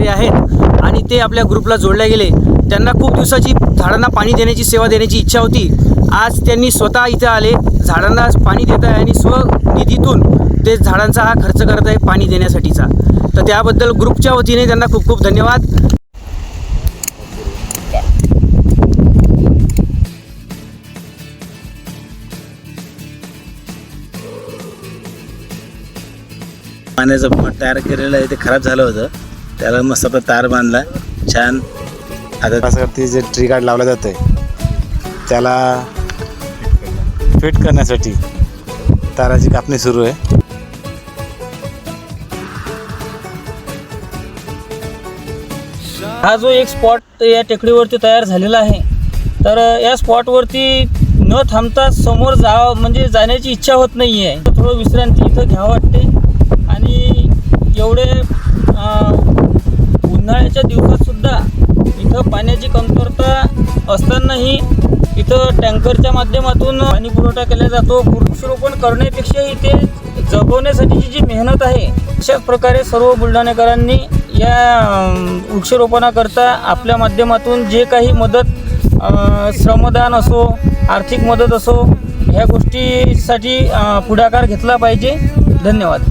अधिकारी आहेत आणि ते आपल्या ग्रुपला जोडले गेले. त्यांना खूप दिवसाची झाडांना पाणी देण्याची सेवा देण्याची इच्छा होती. आज त्यांनी स्वतः इथे आले, झाडांना पाणी देत आहे आणि स्वनिधीतून ते झाडांचा हा खर्च करत आहे पाणी देण्यासाठीचा. तर त्याबद्दल ग्रुपच्या वतीने त्यांना खूप खूप धन्यवाद. पाण्याचं पॉट तयार केलेलं आहे, ते खराब झालं होतं. त्याला मस्त आपला तार बांधला छान. आता त्यासाठी जे ट्री गार्ड लावलं जातं आहे त्याला फिट करण्यासाठी ताराची कापणी सुरू आहे. हा जो एक स्पॉट या टेकडीवरती तयार झालेला आहे, तर या स्पॉटवरती न थांबता समोर जाण्याची इच्छा होत नाही आहे. थोडं विश्रांती इथं घ्यावं वाटते आणि एवढे उन्हाळ्याच्या दिवसातसुद्धा इथं पाण्याची कमतरता असतानाही इथं टँकरच्या माध्यमातून पाणी पुरवठा केला जातो. वृक्षारोपण करण्यापेक्षा इथे जगवण्यासाठीची जी मेहनत आहे, अशाच प्रकारे सर्व बुलढाणेकरांनी या वृक्षारोपणाकरता आपल्या माध्यमातून जे काही मदत, श्रमदान असो, आर्थिक मदत असो, ह्या गोष्टीसाठी पुढाकार घेतला पाहिजे. धन्यवाद.